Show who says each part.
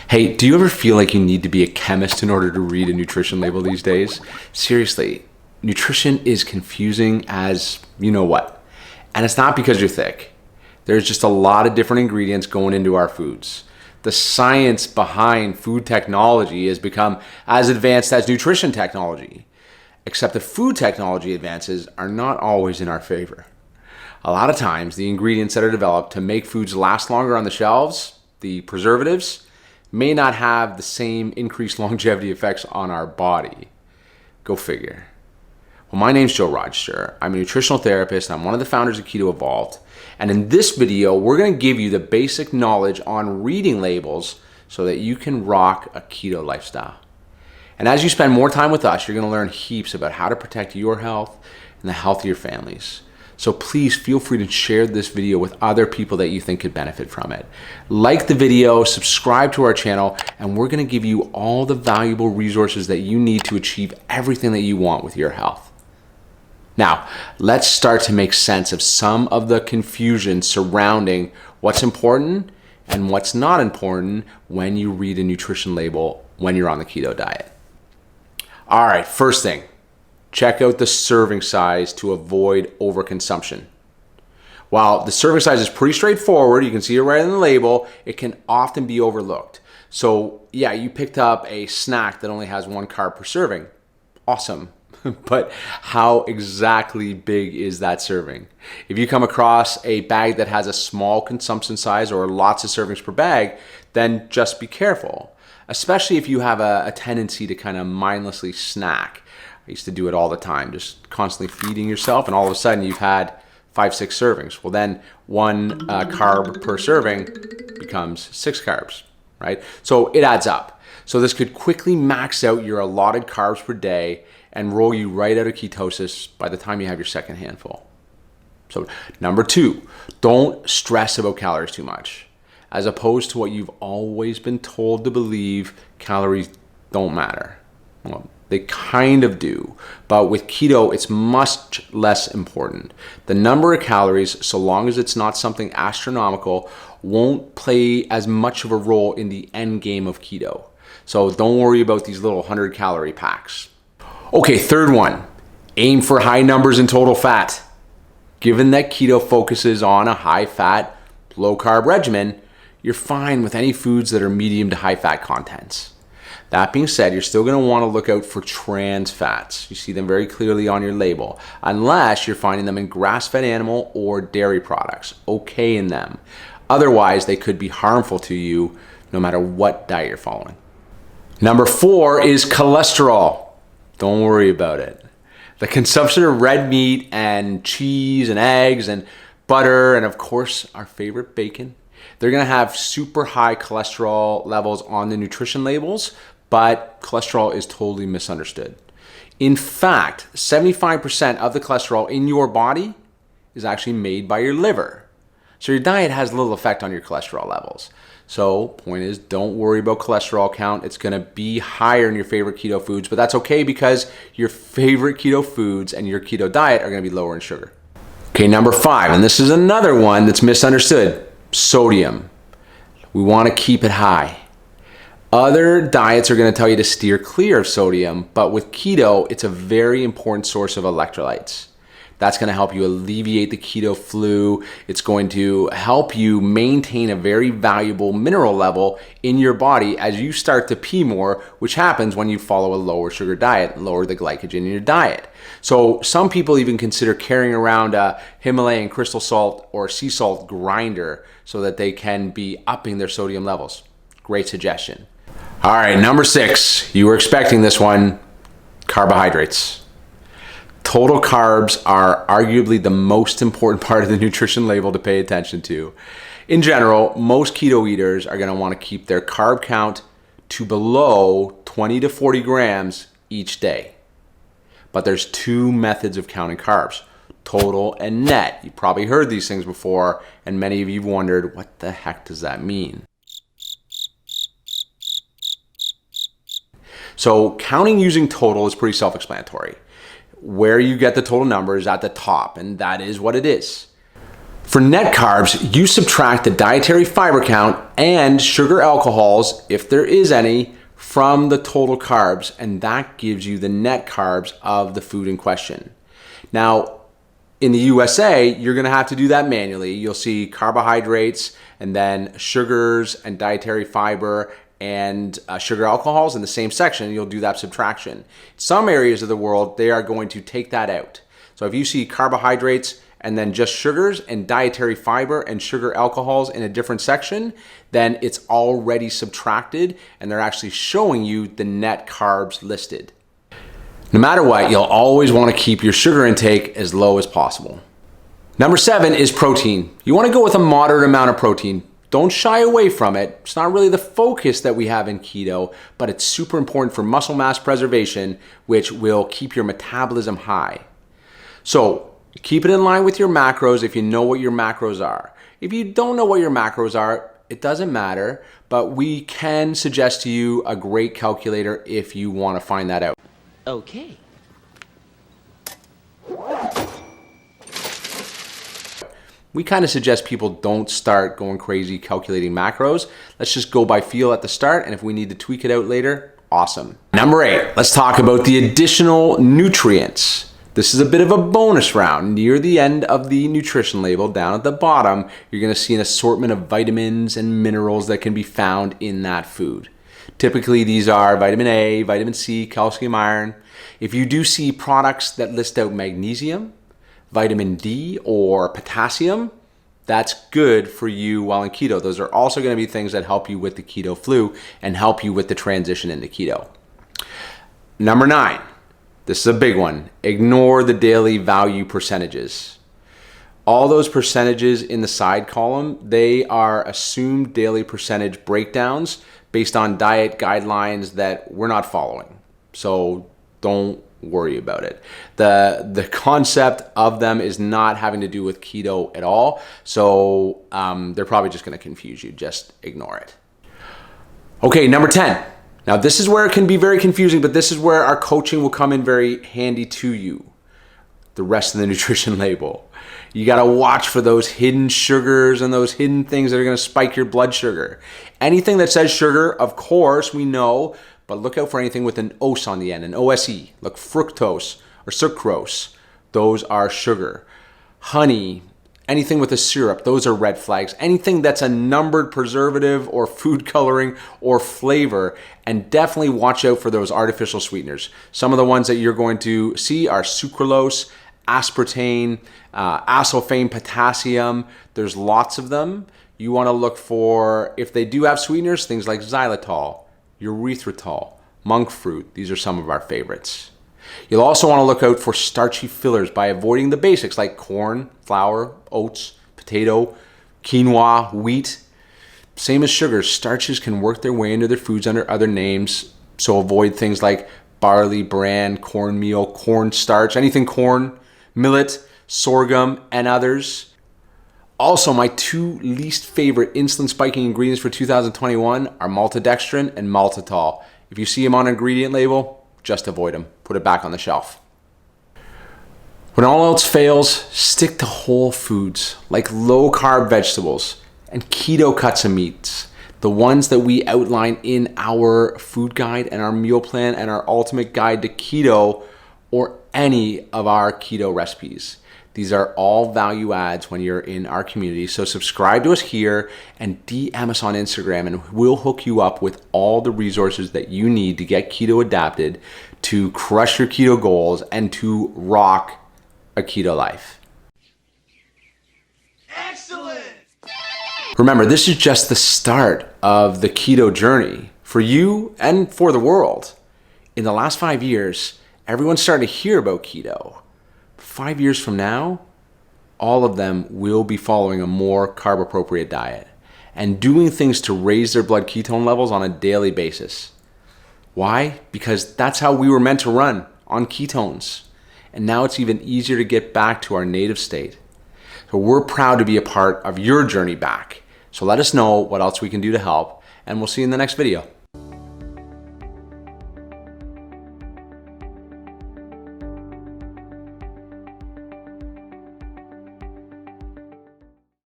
Speaker 1: Hey, do you ever feel like you need to be a chemist in order to read a nutrition label these days? Seriously, nutrition is confusing as you know what. And it's not because you're thick. There's just a lot of different ingredients going into our foods. The science behind food technology has become as advanced as nutrition technology. Except that food technology advances are not always in our favor. A lot of times, the ingredients that are developed to make foods last longer on the shelves, the preservatives, may not have the same increased longevity effects on our body. Go figure. Well, my name's Joe Rochester. I'm a nutritional therapist and I'm one of the founders of Keto Evolved. And in this video, we're going to give you the basic knowledge on reading labels so that you can rock a keto lifestyle. And as you spend more time with us, you're going to learn heaps about how to protect your health and the health of your families. So please feel free to share this video with other people that you think could benefit from it. Like the video, subscribe to our channel, and we're going to give you all the valuable resources that you need to achieve everything that you want with your health. Now, let's start to make sense of some of the confusion surrounding what's important and what's not important when you read a nutrition label when you're on the keto diet. All right, first thing. Check out the serving size to avoid overconsumption. While the serving size is pretty straightforward, you can see it right in the label, it can often be overlooked. So yeah, you picked up a snack that only has 1 carb per serving. Awesome. But how exactly big is that serving? If you come across a bag that has a small consumption size or lots of servings per bag, then just be careful. Especially if you have a tendency to kind of mindlessly snack. I used to do it all the time, just constantly feeding yourself, and all of a sudden you've had 5-6 servings. Well, then 1 carb per serving becomes 6 carbs, right? So it adds up. So this could quickly max out your allotted carbs per day and roll you right out of ketosis by the time you have your second handful. So number 2, don't stress about calories too much. As opposed to what you've always been told to believe, calories don't matter. Well, they kind of do, but with keto, it's much less important. The number of calories, so long as it's not something astronomical, won't play as much of a role in the end game of keto. So don't worry about these little 100-calorie packs. Okay, third one, aim for high numbers in total fat. Given that keto focuses on a high-fat, low-carb regimen, you're fine with any foods that are medium to high-fat contents. That being said, you're still going to want to look out for trans fats. You see them very clearly on your label, unless you're finding them in grass-fed animal or dairy products. Okay in them. Otherwise, they could be harmful to you no matter what diet you're following. Number 4 is cholesterol. Don't worry about it. The consumption of red meat and cheese and eggs and butter and, of course, our favorite bacon, they're going to have super high cholesterol levels on the nutrition labels, but cholesterol is totally misunderstood. In fact, 75% of the cholesterol in your body is actually made by your liver. So your diet has little effect on your cholesterol levels. So point is, don't worry about cholesterol count. It's going to be higher in your favorite keto foods, but that's okay because your favorite keto foods and your keto diet are going to be lower in sugar. Okay, number 5, and this is another one that's misunderstood. Sodium. We want to keep it high. Other diets are going to tell you to steer clear of sodium, but with keto, it's a very important source of electrolytes. That's going to help you alleviate the keto flu. It's going to help you maintain a very valuable mineral level in your body as you start to pee more, which happens when you follow a lower sugar diet, lower the glycogen in your diet. So some people even consider carrying around a Himalayan crystal salt or sea salt grinder so that they can be upping their sodium levels. Great suggestion. All right, number 6, you were expecting this one, carbohydrates. Total carbs are arguably the most important part of the nutrition label to pay attention to. In general, most keto eaters are going to want to keep their carb count to below 20 to 40 grams each day. But there's 2 methods of counting carbs, total and net. You've probably heard these things before, and many of you have wondered, what the heck does that mean? So counting using total is pretty self-explanatory. Where you get the total number is at the top, and that is what it is. For net carbs, you subtract the dietary fiber count and sugar alcohols, if there is any, from the total carbs, and that gives you the net carbs of the food in question. Now, in the USA, you're gonna have to do that manually. You'll see carbohydrates and then sugars and dietary fiber and sugar alcohols in the same section. You'll do that subtraction. Some areas of the world, they are going to take that out. So if you see carbohydrates and then just sugars and dietary fiber and sugar alcohols in a different section, then it's already subtracted and they're actually showing you the net carbs listed. No matter what, you'll always want to keep your sugar intake as low as possible. Number 7 is protein. You want to go with a moderate amount of protein. Don't shy away from it. It's not really the focus that we have in keto, but it's super important for muscle mass preservation, which will keep your metabolism high. So keep it in line with your macros if you know what your macros are. If you don't know what your macros are, it doesn't matter, but we can suggest to you a great calculator if you want to find that out.
Speaker 2: Okay.
Speaker 1: We kind of suggest people don't start going crazy calculating macros. Let's just go by feel at the start, and if we need to tweak it out later, awesome. Number 8, let's talk about the additional nutrients. This is a bit of a bonus round. Near the end of the nutrition label, down at the bottom, you're gonna see an assortment of vitamins and minerals that can be found in that food. Typically, these are vitamin A, vitamin C, calcium, iron. If you do see products that list out magnesium, vitamin D, or potassium, that's good for you while in keto. Those are also gonna be things that help you with the keto flu and help you with the transition into keto. Number 9. This is a big one. Ignore the daily value percentages. All those percentages in the side column, they are assumed daily percentage breakdowns based on diet guidelines that we're not following. So don't worry about it. The concept of them is not having to do with keto at all. So they're probably just gonna confuse you. Just ignore it. Okay, number 10. Now this is where it can be very confusing, but this is where our coaching will come in very handy to you. The rest of the nutrition label. You gotta watch for those hidden sugars and those hidden things that are gonna spike your blood sugar. Anything that says sugar, of course, we know, but look out for anything with an OS on the end, an OSE, like fructose or sucrose. Those are sugar. Honey, anything with a syrup, those are red flags. Anything that's a numbered preservative or food coloring or flavor, and definitely watch out for those artificial sweeteners. Some of the ones that you're going to see are sucralose, aspartame, acesulfame potassium. There's lots of them. You want to look for, if they do have sweeteners, things like xylitol, erythritol, monk fruit. These are some of our favorites. You'll also want to look out for starchy fillers by avoiding the basics like corn, flour, oats, potato, quinoa, wheat. Same as sugars, starches can work their way into their foods under other names, so avoid things like barley, bran, cornmeal, cornstarch, anything corn, millet, sorghum, and others. Also, my 2 least favorite insulin spiking ingredients for 2021 are maltodextrin and maltitol. If you see them on an ingredient label, just avoid them. Put it back on the shelf. When all else fails, stick to whole foods like low carb vegetables and keto cuts of meats. The ones that we outline in our food guide and our meal plan and our ultimate guide to keto, or any of our keto recipes. These are all value adds when you're in our community. So subscribe to us here and DM us on Instagram, and we'll hook you up with all the resources that you need to get keto adapted, to crush your keto goals, and to rock a keto life.
Speaker 2: Excellent!
Speaker 1: Remember, this is just the start of the keto journey for you and for the world. In the last 5 years, everyone's starting to hear about keto. 5 years from now, all of them will be following a more carb appropriate diet and doing things to raise their blood ketone levels on a daily basis. Why? Because that's how we were meant to run, on ketones. And now it's even easier to get back to our native state. So we're proud to be a part of your journey back. So let us know what else we can do to help, and we'll see you in the next video.